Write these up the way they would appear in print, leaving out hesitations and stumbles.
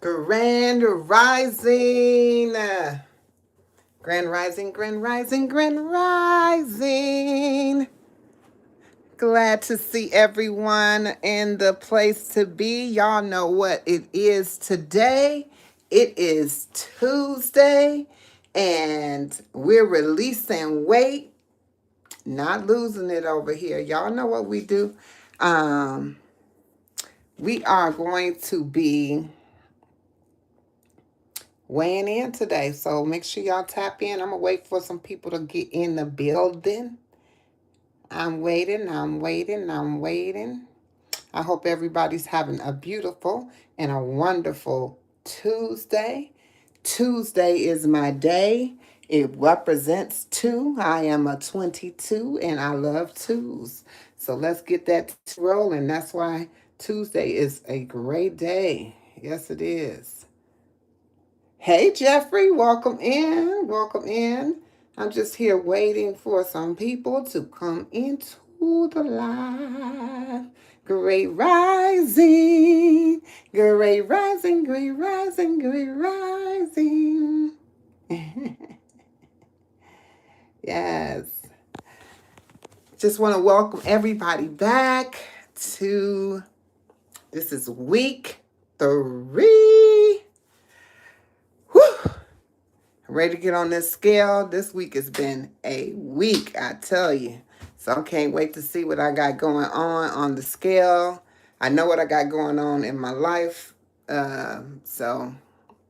Grand Rising. Grand Rising, Grand Rising, Grand Rising. Glad to see everyone in the place to be. Y'all know what it is today. It is Tuesday, and we're releasing weight, not losing it over here. Y'all know what we do. We are going to be weighing in today. So make sure y'all tap in. I'm going to wait for some people to get in the building. I'm waiting. I hope everybody's having a beautiful and a wonderful Tuesday. Tuesday is my day. It represents two. I am a 22 and I love twos. So let's get that rolling. That's why Tuesday is a great day. Yes, it is. Hey, Jeffrey, welcome in. Welcome in. I'm just here waiting for some people to come into the live. Great rising. Great rising, great rising, great rising. Yes. Just want to welcome everybody back to, this is week 3. Whew. Ready to get on this scale. This week has been a week, I tell you. So I can't wait to see what I got going on the scale. I know what I got going on in my life. So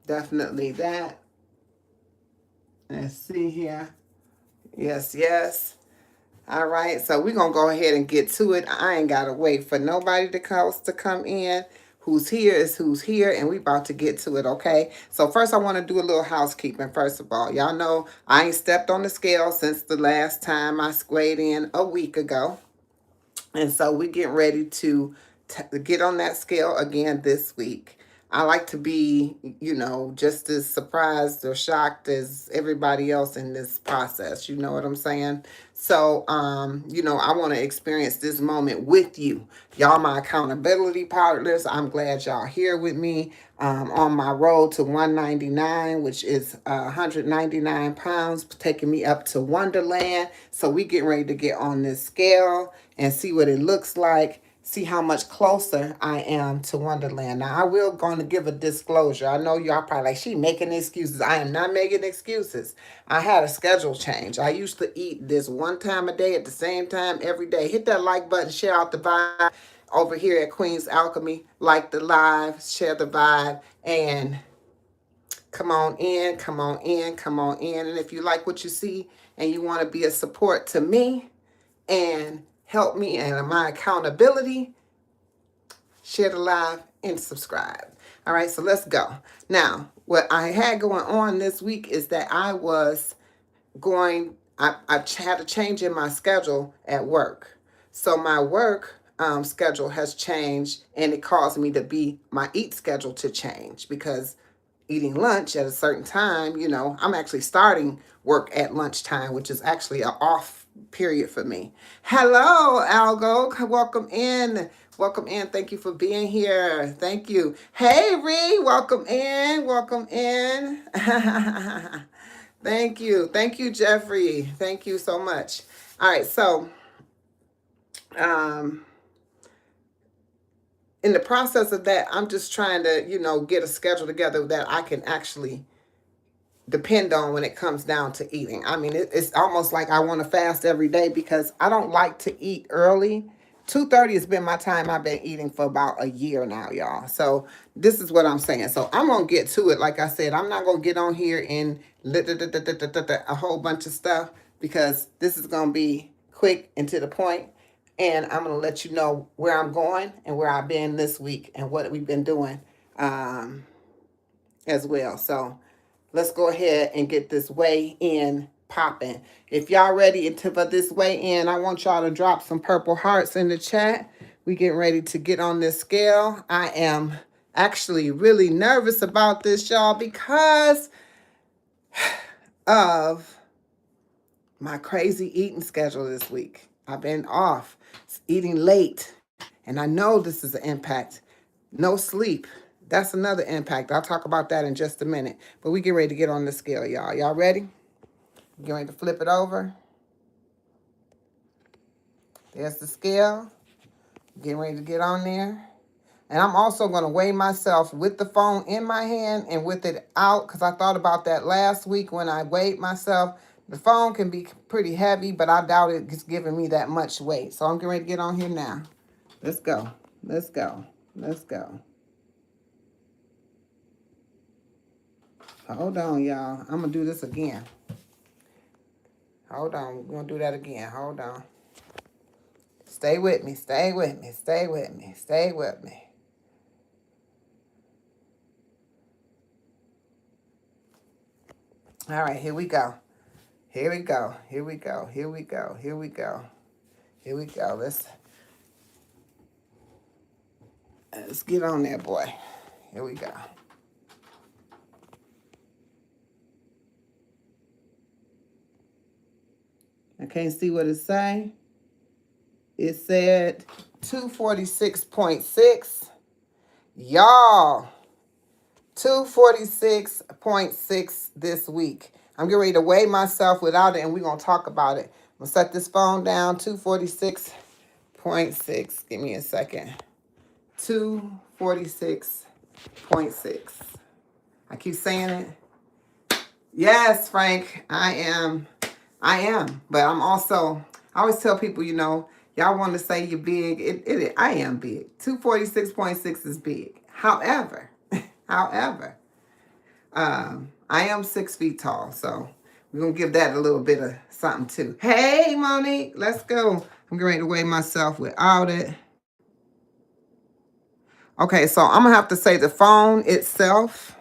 definitely that. Let's see here. Yes. All right, so we're going to go ahead and get to it. I ain't got to wait for nobody to come in. Who's here is who's here, and we about to get to it, okay? So first I want to do a little housekeeping, first of all. Y'all know I ain't stepped on the scale since the last time I weighed in a week ago. And so we get ready to get on that scale again this week. I like to be, just as surprised or shocked as everybody else in this process. You know what I'm saying? So, I want to experience this moment with you. Y'all, my accountability partners. I'm glad y'all here with me on my road to 199, which is 199 pounds, taking me up to Wonderland. So we getting ready to get on this scale and see what it looks like. See how much closer I am to Wonderland. Now, I will going to give a disclosure. I know y'all probably like, she making excuses. I am not making excuses. I had a schedule change. I used to eat this one time a day at the same time every day. Hit that like button, share out the vibe over here at Queen's Alchemy. Like the live, share the vibe, and come on in. And if you like what you see and you want to be a support to me and help me and my accountability, share the live and subscribe. All right, so let's go. Now, what I had going on this week is that I had a change in my schedule at work. So my work schedule has changed, and it caused me to be my eat schedule to change, because eating lunch at a certain time, I'm actually starting work at lunchtime, which is actually an off period for me. Hello, Algo. Welcome in. Thank you for being here. Thank you. Hey, Ree. Welcome in. Thank you, Jeffrey. Thank you so much. All right, so in the process of that, I'm just trying to, get a schedule together that I can actually depend on when it comes down to eating. I mean, it's almost like I want to fast every day because I don't like to eat early. 2:30 has been my time. I've been eating for about a year now, y'all. So this is what I'm saying. So I'm going to get to it. Like I said, I'm not going to get on here and a whole bunch of stuff, because this is going to be quick and to the point. And I'm going to let you know where I'm going and where I've been this week and what we've been doing as well. So let's go ahead and get this weigh in popping. If y'all ready for this weigh in, I want y'all to drop some purple hearts in the chat. We getting ready to get on this scale. I am actually really nervous about this, y'all, because of my crazy eating schedule this week. I've been off, eating late, and I know this is an impact. No sleep, That's another impact. I'll talk about that in just a minute. But we get ready to get on the scale, y'all. Y'all ready? Get ready to flip it over. There's the scale. Getting ready to get on there. And I'm also going to weigh myself with the phone in my hand and with it out, because I thought about that last week when I weighed myself. The phone can be pretty heavy, but I doubt it's giving me that much weight. So I'm getting ready to get on here now. Let's go. Let's go. Let's go. Hold on, y'all. I'm going to do this again. Hold on. We're going to do that again. Hold on. Stay with me. Stay with me. Stay with me. Stay with me. All right, here we go. Here we go. Here we go. Here we go. Here we go. Here we go. Let's get on there, boy. Here we go. I can't see what it say. It said 246.6. Y'all, 246.6 this week. I'm getting ready to weigh myself without it, and we're going to talk about it. I'm going to set this phone down, 246.6. Give me a second. 246.6. I keep saying it. Yes, Frank, I am. But I'm also, I always tell people, y'all want to say you're big. I am big. 246.6 is big. However, I am 6 feet tall, so we're going to give that a little bit of something too. Hey, Monique, let's go. I'm getting ready to weigh myself without it. Okay, so I'm going to have to say the phone itself.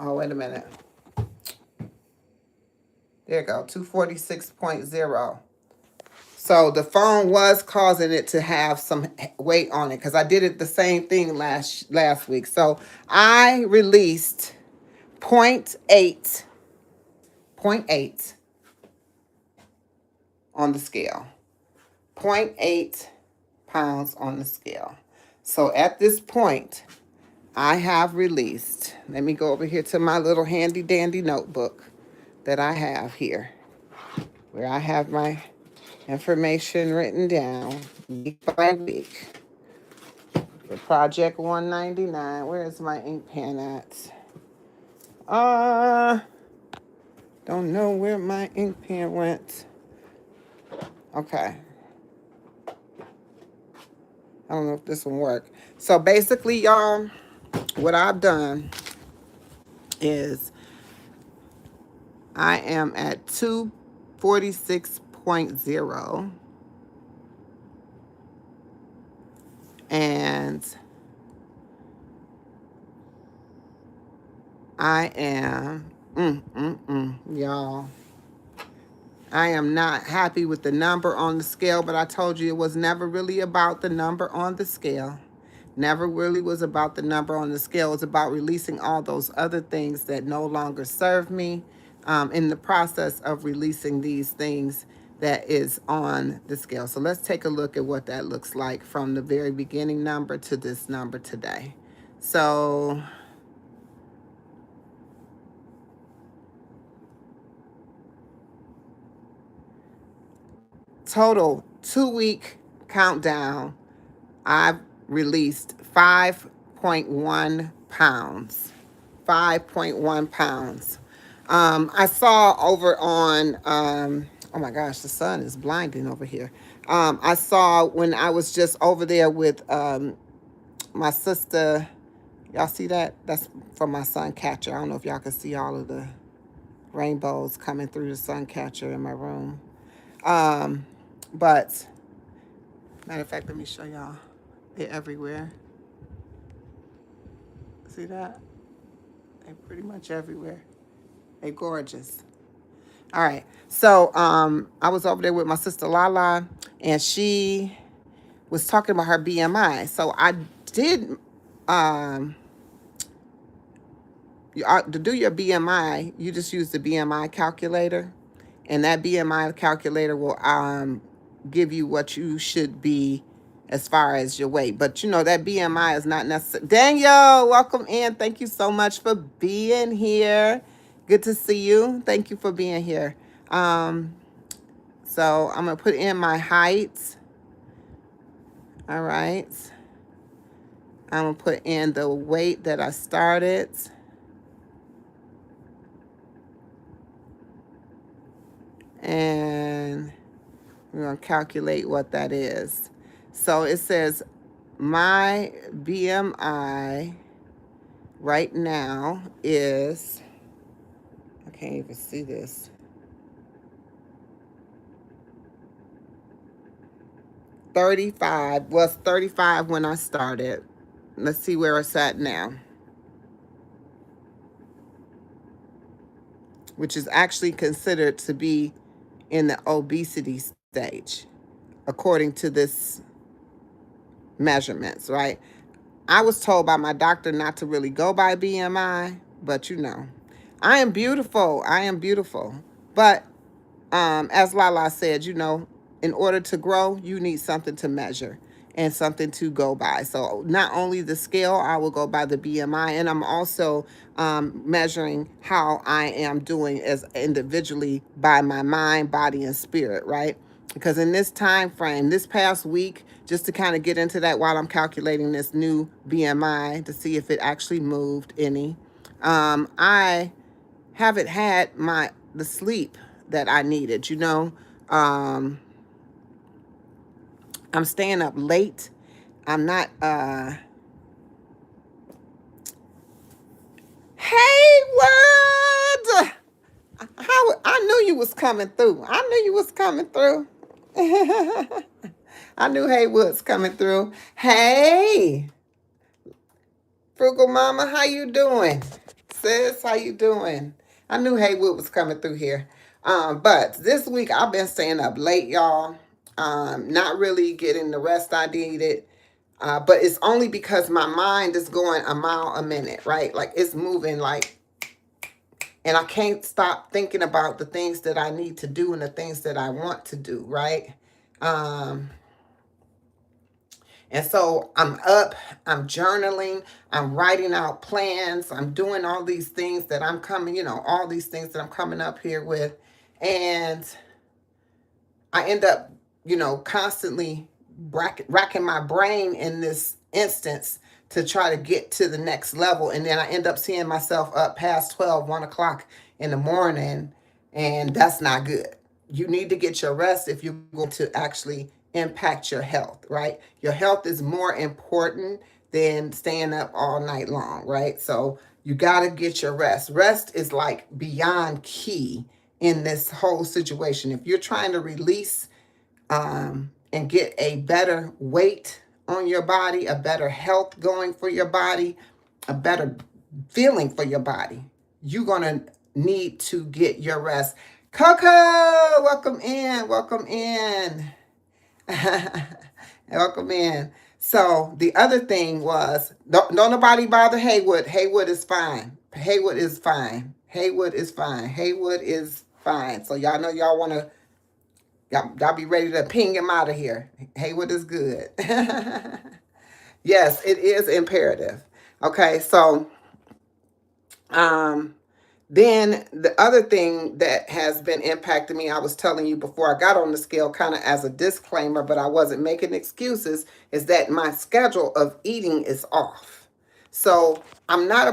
Oh, wait a minute. There you go, 246.0. So the phone was causing it to have some weight on it, because I did it the same thing last week. So I released 0.8 on the scale. 0.8 pounds on the scale. So at this point, I have released, let me go over here to my little handy dandy notebook that I have here, where I have my information written down week by week. For Project 199, where is my ink pen at? Don't know where my ink pen went. Okay. I don't know if this one worked. So basically, y'all, what I've done is I am at 246.0. And I am, y'all, I am not happy with the number on the scale, but I told you it was never really about the number on the scale. Never really was about the number on the scale. It's about releasing all those other things that no longer serve me, in the process of releasing these things that is on the scale. So let's take a look at what that looks like from the very beginning number to this number today. So total 2-week countdown, I've released 5.1 pounds. 5.1 pounds. I saw over on, oh my gosh, the sun is blinding over here. I saw when I was just over there with my sister. Y'all see that? That's from my sun catcher. I don't know if y'all can see all of the rainbows coming through the sun catcher in my room. But matter of fact, let me show y'all. They're everywhere. See that? They're pretty much everywhere. They're gorgeous. All right. So I was over there with my sister Lala, and she was talking about her BMI. So I did to do your BMI, you just use the BMI calculator, and that BMI calculator will give you what you should be as far as your weight. But you know, that BMI is not necessary. Daniel, welcome in. Thank you so much for being here. Good to see you. Thank you for being here. So I'm going to put in my height. All right. I'm going to put in the weight that I started. And we're going to calculate what that is. So it says my BMI right now is, I can't even see this, 35. Was 35 when I started. Let's see where it's at now, which is actually considered to be in the obesity stage, according to this measurements, right? I was told by my doctor not to really go by BMI, but you know, I am beautiful. I am beautiful. But as Lala said, you know, in order to grow, you need something to measure and something to go by. So not only the scale, I will go by the BMI, and I'm also measuring how I am doing as individually by my mind, body, and spirit, right? Because in this time frame, this past week, just to kind of get into that while I'm calculating this new BMI to see if it actually moved any, I haven't had the sleep that I needed, you know. I'm staying up late. I'm not hey, what? How I knew you was coming through. I knew you was coming through. I knew Haywood's coming through. Hey, Frugal Mama, how you doing? Sis, how you doing? I knew Haywood was coming through here. But this week I've been staying up late, y'all. Not really getting the rest I needed. But it's only because my mind is going a mile a minute, right? Like it's moving like, and I can't stop thinking about the things that I need to do and the things that I want to do, right? And so I'm up, I'm journaling, I'm writing out plans, I'm doing all these things that I'm coming, you know, all these things that I'm coming up here with. And I end up, you know, constantly racking my brain in this instance to try to get to the next level. And then I end up seeing myself up past 1 o'clock in the morning, and that's not good. You need to get your rest if you're going to actually impact your health, right? Your health is more important than staying up all night long, right? So you got to get your rest. Rest is like beyond key in this whole situation. If you're trying to release and get a better weight on your body, a better health going for your body, a better feeling for your body, you're going to need to get your rest. Coco, welcome in. Welcome in. Welcome in. So the other thing was, don't nobody bother Haywood. Haywood is fine. Haywood is fine. Haywood is fine. Haywood is fine. So y'all know y'all want to, y'all be ready to ping him out of here. Haywood is good. Yes, it is imperative. Okay, so then the other thing that has been impacting me, I was telling you before I got on the scale, kind of as a disclaimer, but I wasn't making excuses, is that my schedule of eating is off. So I'm not a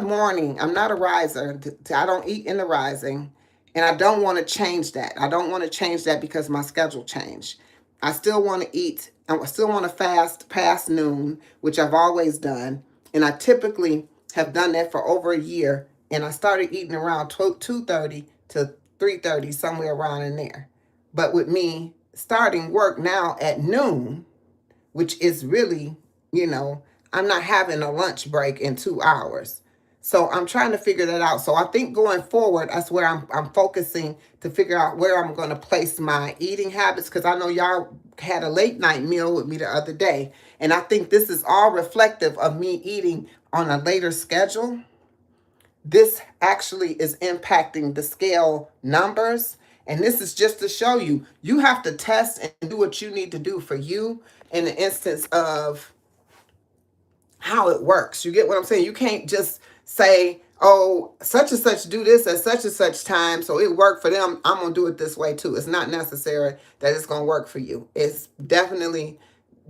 riser. I don't eat in the rising, and I don't want to change that. I don't want to change that because my schedule changed. I still want to eat. I still want to fast past noon, which I've always done, and I typically have done that for over a year. And I started eating around 2:30 to 3:30, somewhere around in there. But with me starting work now at noon, which is really, you know, I'm not having a lunch break in 2 hours. So I'm trying to figure that out. So I think going forward, that's where I'm focusing to figure out where I'm going to place my eating habits. Because I know y'all had a late night meal with me the other day. And I think this is all reflective of me eating on a later schedule. This actually is impacting the scale numbers, And this is just to show you, you have to test and do what you need to do for you in the instance of how it works. You get what I'm saying? You can't just say, oh, such and such do this at such and such time, so it worked for them, I'm going to do it this way too. It's not necessary that it's going to work for you. It's definitely,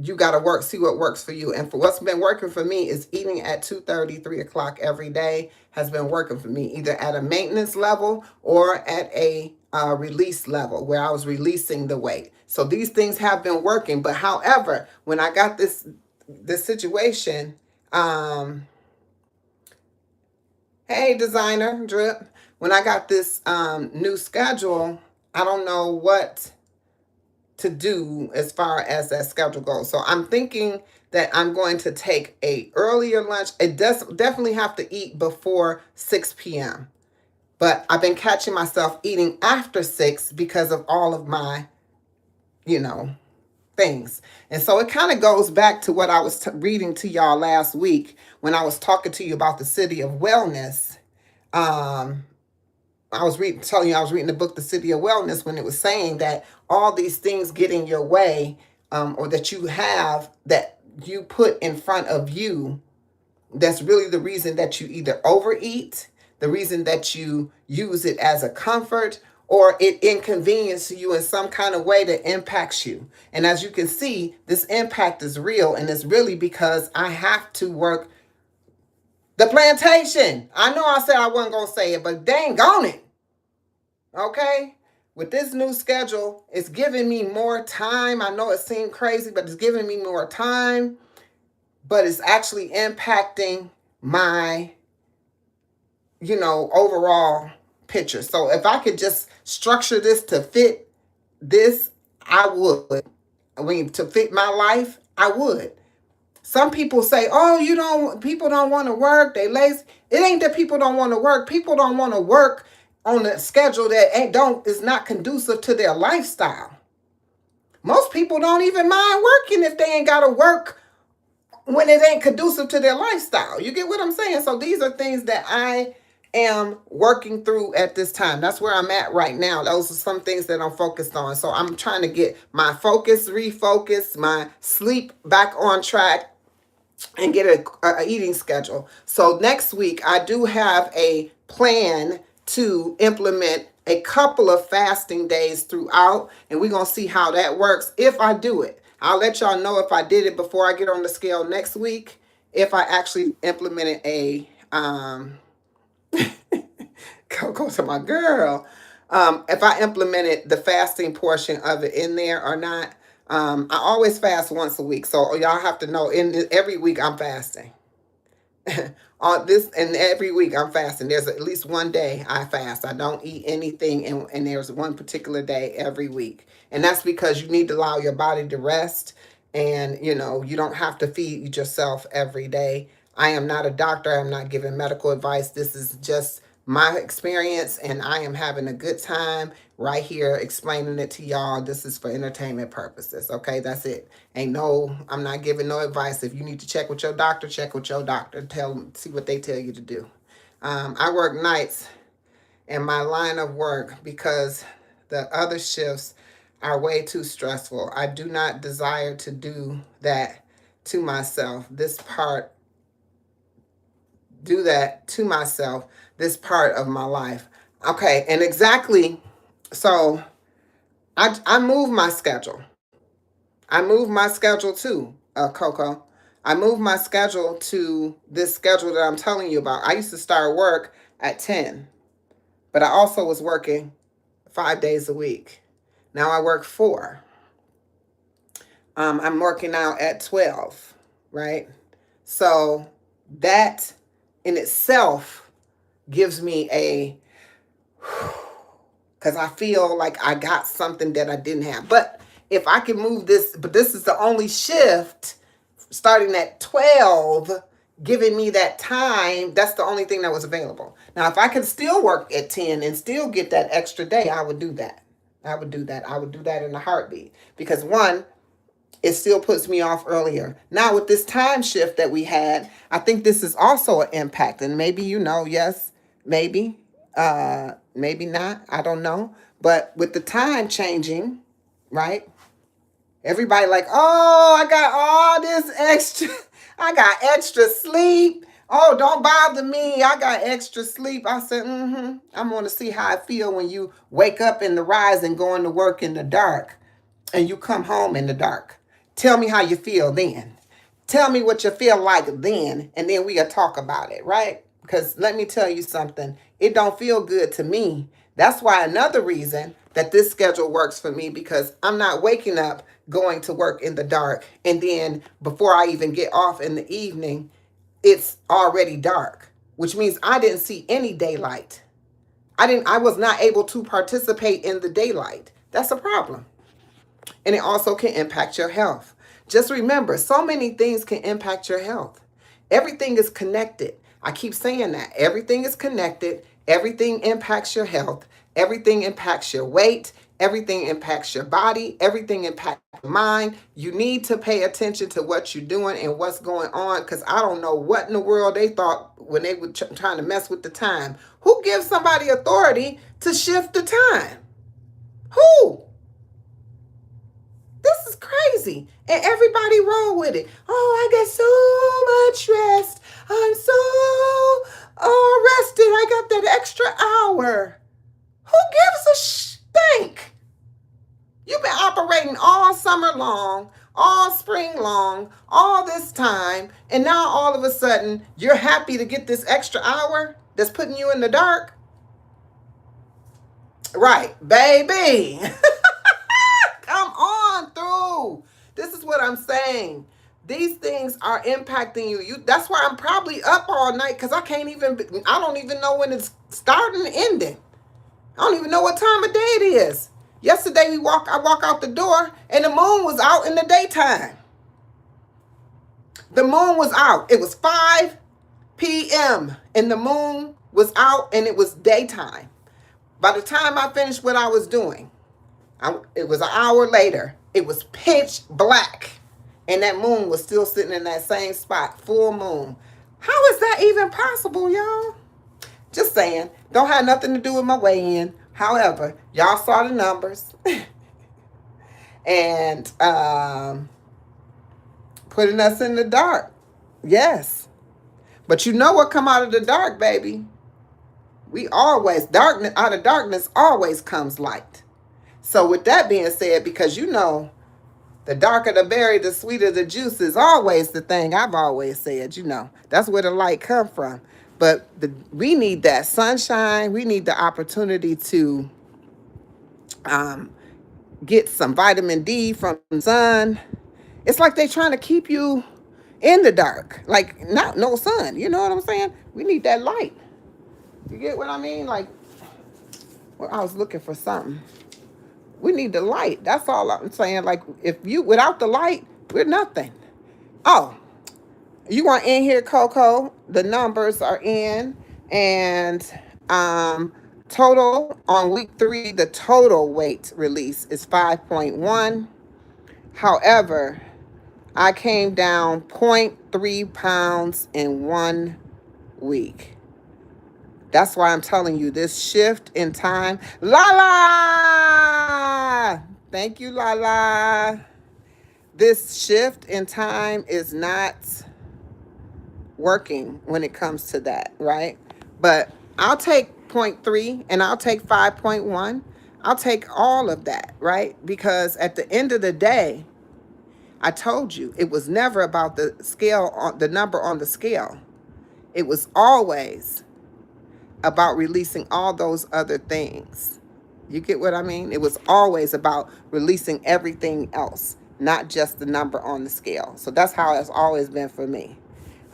you got to see what works for you. And for what's been working for me is eating at 2:30, 3 o'clock every day has been working for me, either at a maintenance level or at a release level where I was releasing the weight. So these things have been working. But however, when I got this situation, hey designer drip, when I got this new schedule, I don't know what to do as far as that schedule goes. So I'm thinking that I'm going to take a earlier lunch. It does definitely have to eat before 6 p.m. But I've been catching myself eating after 6 because of all of my, things. And so it kind of goes back to what I was reading to y'all last week when I was talking to you about the city of wellness. I was telling you I was reading the book, The City of Wellness, when it was saying that all these things get in your way, or that you have, that you put in front of you, that's really the reason that you either overeat, the reason that you use it as a comfort, or it inconveniences you in some kind of way that impacts you. And as you can see, this impact is real, and it's really because I have to work the plantation. I know I said I wasn't going to say it, but dang on it. Okay? With this new schedule, it's giving me more time. I know it seemed crazy, but it's giving me more time. But it's actually impacting my, overall picture. So if I could just structure this to fit this, I would. I mean, to fit my life, I would. Some people say, oh, people don't want to work, they lazy. It ain't that people don't want to work. People don't want to work on a schedule that is not conducive to their lifestyle. Most people don't even mind working if they ain't got to work when it ain't conducive to their lifestyle. You get what I'm saying? So these are things that I am working through at this time. That's where I'm at right now. Those are some things that I'm focused on. So I'm trying to get my focus refocused, my sleep back on track, and get a eating schedule. So next week, I do have a plan to implement a couple of fasting days throughout, and we're going to see how that works if I do it. I'll let y'all know if I did it before I get on the scale next week, if I actually implemented a, go to my girl, if I implemented the fasting portion of it in there or not. I always fast once a week, so y'all have to know, every week I'm fasting. On this, and every week I'm fasting. There's at least one day I fast. I don't eat anything, and there's one particular day every week. And that's because you need to allow your body to rest, and you don't have to feed yourself every day. I am not a doctor. I'm not giving medical advice. This is just my experience, and I am having a good time right here explaining it to y'all. This is for entertainment purposes. Okay, that's it. I'm not giving no advice. If you need to check with your doctor, check with your doctor. See what they tell you to do. I work nights in my line of work because the other shifts are way too stressful. I do not desire to do that to myself. This part of my life. Okay, and exactly, so I moved my schedule. I moved my schedule too, Coco. I moved my schedule to this schedule that I'm telling you about. I used to start work at 10, but I also was working 5 days a week. Now I work 4. I'm working out at 12, right? So that in itself gives me because I feel like I got something that I didn't have. But if I can move this, but this is the only shift starting at 12, giving me that time, that's the only thing that was available. Now, if I could still work at 10 and still get that extra day, I would do that. I would do that in a heartbeat. Because one, it still puts me off earlier. Now, with this time shift that we had, I think this is also an impact. And maybe yes, maybe not. I don't know. But with the time changing, right? Everybody like, oh, I got all this extra, I got extra sleep. Oh, don't bother me. I got extra sleep. I said, I'm going to see how I feel when you wake up in the rise and going to work in the dark and you come home in the dark. Tell me how you feel then. Tell me what you feel like then, and then we'll talk about it, right? Because let me tell you something. It don't feel good to me. That's why another reason that this schedule works for me, because I'm not waking up going to work in the dark, and then before I even get off in the evening, it's already dark, which means I didn't see any daylight. I was not able to participate in the daylight. That's a problem. And it also can impact your health. Just remember, so many things can impact your health. Everything is connected. I keep saying that. Everything is connected. Everything impacts your health. Everything impacts your weight. Everything impacts your body. Everything impacts your mind. You need to pay attention to what you're doing and what's going on, because I don't know what in the world they thought when they were trying to mess with the time. Who gives somebody authority to shift the time? Who? This is crazy. And everybody roll with it. Oh, I get so much rest. I'm so rested. I got that extra hour. Who gives a stink? You've been operating all summer long, all spring long, all this time, and now all of a sudden you're happy to get this extra hour that's putting you in the dark? Right, baby. Come on through. This is what I'm saying. These things are impacting you. That's why I'm probably up all night, because I don't even know when it's starting and ending. I don't even know what time of day it is. Yesterday I walk out the door and the moon was out in the daytime. The moon was out. It was 5 p.m. and the moon was out and it was daytime. By the time I finished what I was doing, it was an hour later. It was pitch black. And that moon was still sitting in that same spot. Full moon. How is that even possible, y'all? Just saying. Don't have nothing to do with my weigh-in. However, y'all saw the numbers. And putting us in the dark. Yes. But you know what come out of the dark, baby? Out of darkness always comes light. So with that being said, because you know, the darker the berry, the sweeter the juice is always the thing I've always said, you know. That's where the light come from. But we need that sunshine. We need the opportunity to get some vitamin D from the sun. It's like they're trying to keep you in the dark. Like, not no sun. You know what I'm saying? We need that light. You get what I mean? Like, well, I was looking for something. We need the light. That's all I'm saying. Like, without the light, we're nothing. Oh, you want in here, Coco? The numbers are in, and total on week 3, the total weight release is 5.1. However, I came down 0.3 pounds in 1 week. That's why I'm telling you, this shift in time. Lala! Thank you, Lala. This shift in time is not working when it comes to that, right? But I'll take 0.3 and I'll take 5.1. I'll take all of that, right? Because at the end of the day, I told you, it was never about the scale, the number on the scale. It was always about releasing all those other things. You get what I mean? It was always about releasing everything else, not just the number on the scale. So that's how it's always been for me.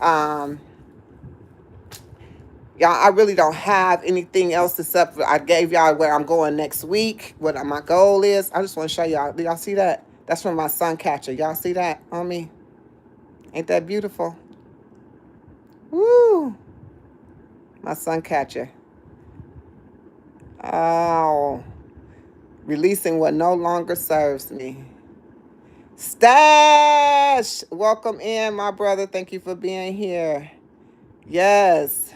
Y'all, I really don't have anything else except I gave y'all where I'm going next week, what my goal is. I just want to show y'all. Do y'all see that? That's from my sun catcher. Y'all see that on me? Ain't that beautiful? Woo! My sun catcher. Oh, releasing what no longer serves me. Stash! Welcome in, my brother. Thank you for being here. Yes.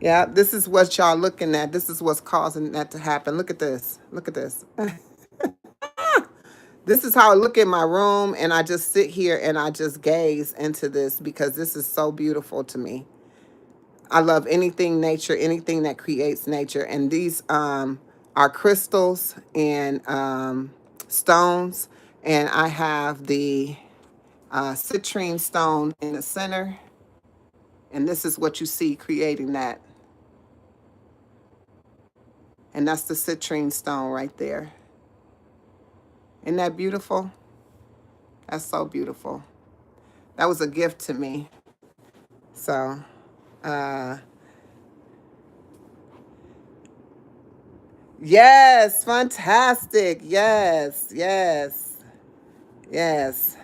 Yeah, this is what y'all looking at. This is what's causing that to happen. Look at this. Look at this. This is how I look in my room, and I just sit here and I just gaze into this because this is so beautiful to me. I love anything nature, anything that creates nature. And these are crystals and stones. And I have the citrine stone in the center. And this is what you see creating that. And that's the citrine stone right there. Isn't that beautiful? That's so beautiful. That was a gift to me. So, uh, yes, fantastic. Yes, yes, yes.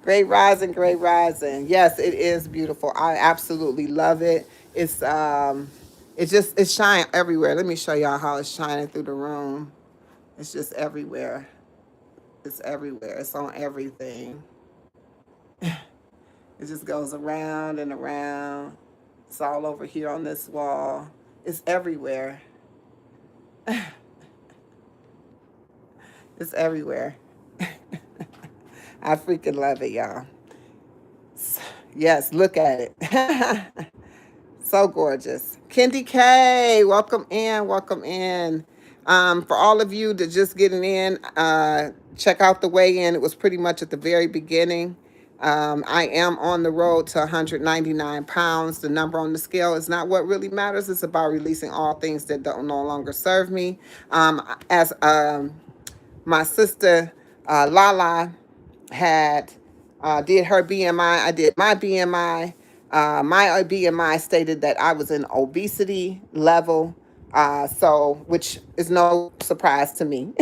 Great rising, great rising. Yes, it is beautiful. I absolutely love it. It's shining everywhere. Let me show y'all how it's shining through the room. It's just everywhere. It's everywhere. It's on everything. It just goes around and around. It's all over here on this wall. It's everywhere. It's everywhere. I freaking love it, y'all. Yes, look at it. So gorgeous. Kendi K, welcome in, welcome in. For all of you that just getting in, check out the weigh-in. It was pretty much at the very beginning. I am on the road to 199 pounds. The number on the scale is not what really matters. It's about releasing all things that don't no longer serve me. As my sister Lala had did her BMI. I did my BMI. My BMI stated that I was in obesity level, so which is no surprise to me,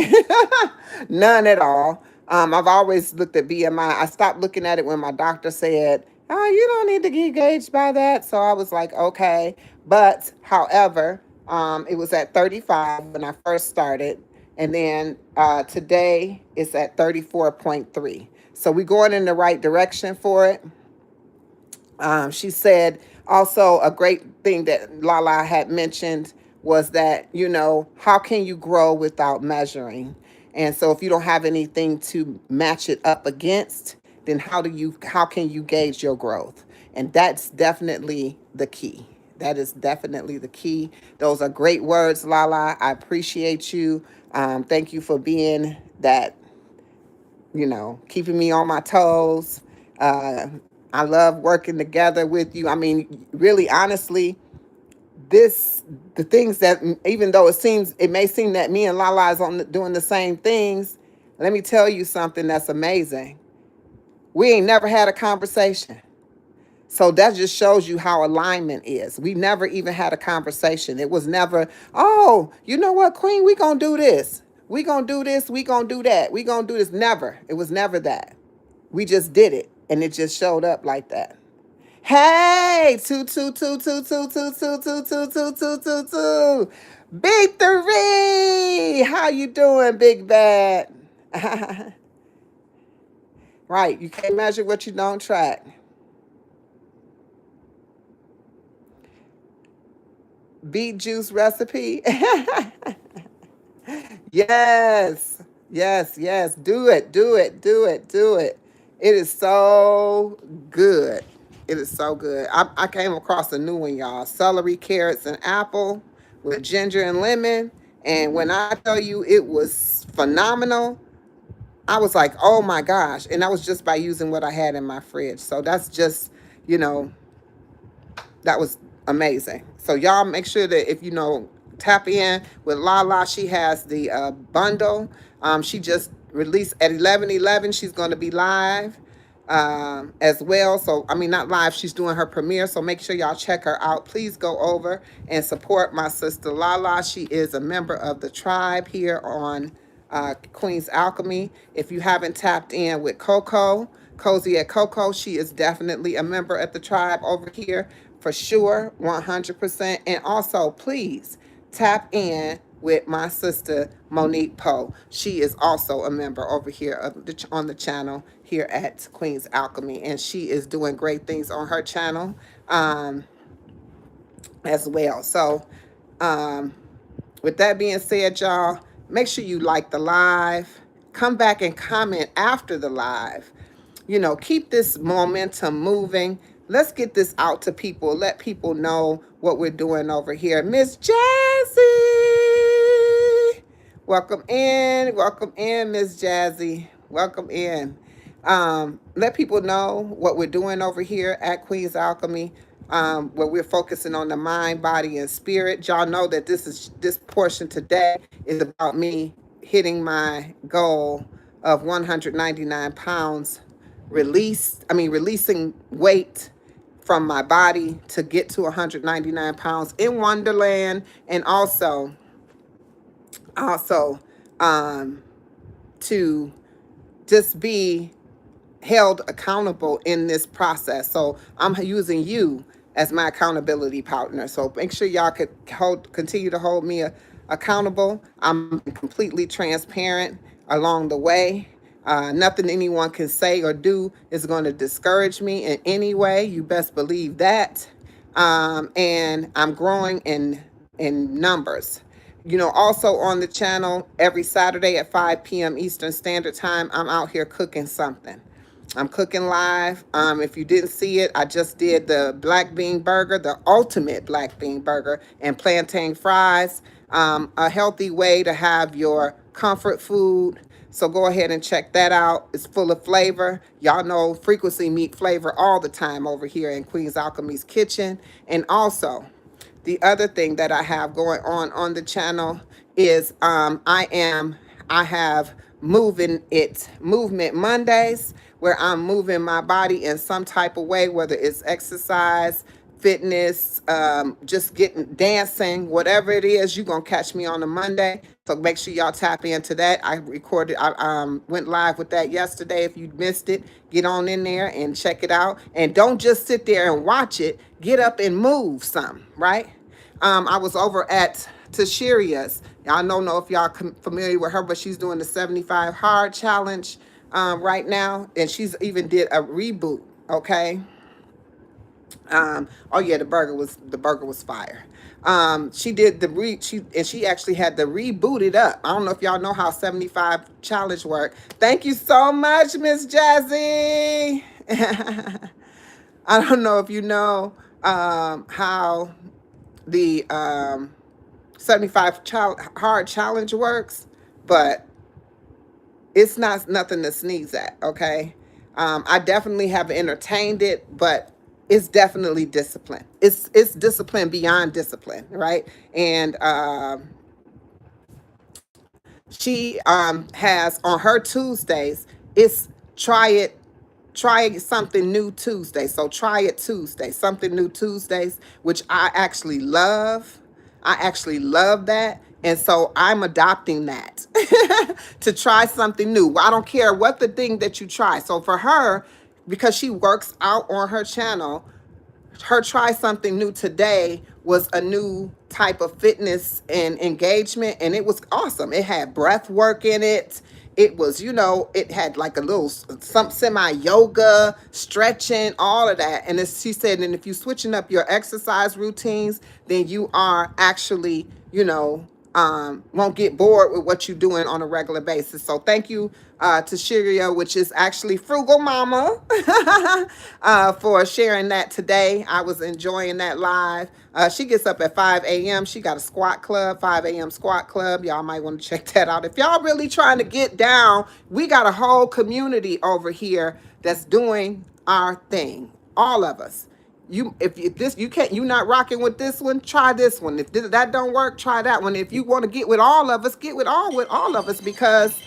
none at all. I've always looked at BMI. I stopped looking at it when my doctor said, "Oh, you don't need to get gauged by that." So I was like, "Okay," but however, it was at 35 when I first started, and then today it's at 34.3. So we're going in the right direction for it. She said also a great thing that Lala had mentioned was that, how can you grow without measuring? And so if you don't have anything to match it up against, then how can you gauge your growth? And that's definitely the key. That is definitely the key. Those are great words, Lala. I appreciate you. Thank you for being that, keeping me on my toes. Uh, I love working together with you. I mean, really, honestly, the things that, even though it may seem that me and Lala is doing the same things, let me tell you something that's amazing. We ain't never had a conversation. So that just shows you how alignment is. We never even had a conversation. It was never, oh, you know what, Queen, we gonna do this. We gonna do this. We gonna do that. We gonna do this. Never. It was never that. We just did it, and it just showed up like that. Hey, two, two, two, two, two, two, two, two, two, two, two, two, two. Big three. How you doing, Big Bad? Right. You can't measure what you don't track. Beet juice recipe. Yes. Yes, yes. Do it. Do it. Do it. Do it. It is so good. It is so good. I came across a new one, y'all. Celery, carrots, and apple with ginger and lemon. And when I tell you it was phenomenal, I was like, oh my gosh. And that was just by using what I had in my fridge. So that's just, you know, that was amazing. So y'all make sure that if tap in with Lala. She has the bundle. She just released at 11:11. She's going to be live as well. So I mean, not live. She's doing her premiere. So make sure y'all check her out. Please go over and support my sister Lala. She is a member of the tribe here on Queen's Alchemy. If you haven't tapped in with Coco, Cozy at Coco, she is definitely a member at the tribe over here for sure, 100%. And also, please tap in with my sister Monique Poe. She is also a member over here on the channel here at Queen's Alchemy, and she is doing great things on her channel as well. So with that being said, y'all, make sure you like the live. Come back and comment after the live. You know, keep this momentum moving. Let's get this out to people. Let people know what we're doing over here. Miss Jazzy, welcome in. Welcome in, Miss Jazzy. Welcome in. Let people know what we're doing over here at Queen's Alchemy, where we're focusing on the mind, body, and spirit. Y'all know that this portion today is about me hitting my goal of 199 pounds releasing weight from my body to get to 199 pounds in Wonderland, and also to just be held accountable in this process. So I'm using you as my accountability partner. So make sure y'all could continue to hold me accountable. I'm completely transparent along the way. Nothing anyone can say or do is going to discourage me in any way. You best believe that. And I'm growing in numbers. You know, also on the channel, every Saturday at 5 p.m. Eastern Standard Time, I'm out here cooking something. I'm cooking live. If you didn't see it, I just did the black bean burger, the ultimate black bean burger, and plantain fries. A healthy way to have your comfort food. So go ahead and check that out. It's full of flavor. Y'all know frequency meet flavor all the time over here in Queen's Alchemy's kitchen. And also, the other thing that I have going on the channel is I have movement Mondays, where I'm moving my body in some type of way, whether it's exercise, fitness, just getting dancing, whatever it is. You're gonna catch me on a Monday. So make sure y'all tap into that. I went live with that yesterday. If you missed it, get on in there and check it out. And don't just sit there and watch it. Get up and move some, right? I was over at Tashiria's. Y'all don't know if y'all familiar with her, but she's doing the 75 hard challenge right now. And she's even did a reboot, okay? Oh yeah, the burger was fire. She did she actually had to reboot it up. I don't know if y'all know how 75 challenge work. Thank you so much, Miss Jazzy. I don't know if you know how the 75 hard challenge works, but it's nothing to sneeze at, okay? I definitely have entertained it, but it's definitely discipline. It's discipline beyond discipline, right? And she has on her Tuesdays, it's try something new Tuesday. So try it Tuesday, something new Tuesdays, which I actually love. I actually love that. And so I'm adopting that to try something new. I don't care what the thing that you try. So for her, because she works out on her channel, her try something new today was a new type of fitness and engagement, and it was awesome. It had breath work in it. It was, it had like a little some semi yoga, stretching, all of that. And she said, and if you're switching up your exercise routines, then you are actually, won't get bored with what you're doing on a regular basis. So thank you to Shiria, which is actually Frugal Mama, for sharing that today. I was enjoying that live. She gets up at 5 a.m. She got a squat club, 5 a.m. squat club. Y'all might want to check that out. If y'all really trying to get down, we got a whole community over here that's doing our thing. All of us. You're not rocking with this one, try this one. If that don't work, try that one. If you want to get with all of us, get with all of us, because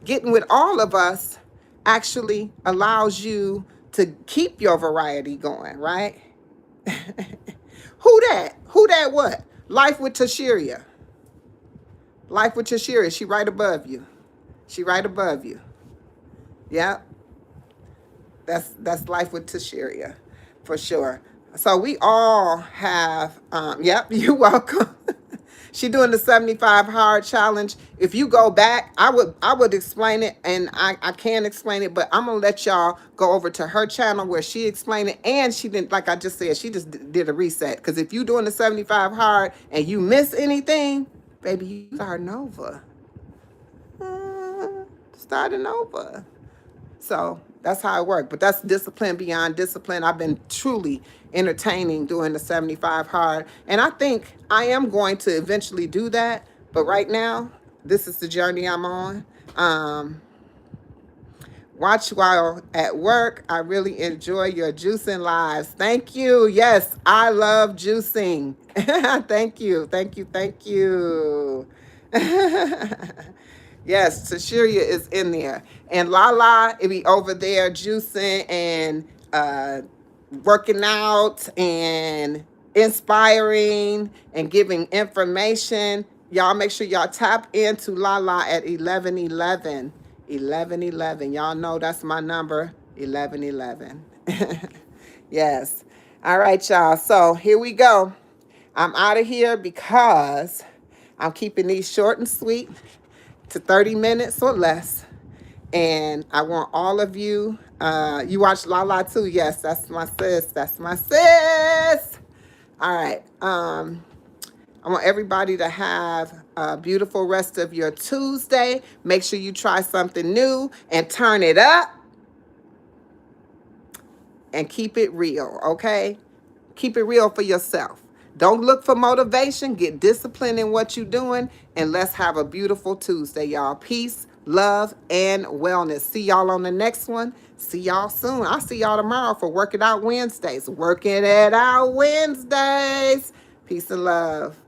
getting with all of us actually allows you to keep your variety going, right? Who that what? Life with Tashiria. Life with Tashiria. She right above you. Yep. That's Life with Tashiria, for sure. So we all have, yep, you're welcome. She doing the 75 hard challenge. If you go back, I would explain it, and I can explain it, but I'm gonna let y'all go over to her channel where she explained it, and she didn't, like I just said, she just did a reset. Because if you doing the 75 hard and you miss anything, baby, you starting over. Starting over. So that's how it worked. But that's discipline beyond discipline. I've been truly entertaining doing the 75 hard. And I think I am going to eventually do that. But right now, this is the journey I'm on. Watch while at work. I really enjoy your juicing lives. Thank you. Yes, I love juicing. Thank you. Thank you. Thank you. Yes, Tashiria is in there. And Lala, it be over there juicing and working out and inspiring and giving information. Y'all make sure y'all tap into Lala at 11:11. 11:11. Y'all know that's my number, 11:11. Yes. All right, y'all. So here we go. I'm out of here because I'm keeping these short and sweet to 30 minutes or less. And I want all of you, you watch Lala too. Yes, that's my sis. That's my sis. All right. I want everybody to have a beautiful rest of your Tuesday. Make sure you try something new and turn it up and keep it real, okay? Keep it real for yourself. Don't look for motivation. Get disciplined in what you're doing. And let's have a beautiful Tuesday, y'all. Peace, love, and wellness. See y'all on the next one. See y'all soon. I'll see y'all tomorrow for Work It Out Wednesdays. Working it out Wednesdays. Peace and love.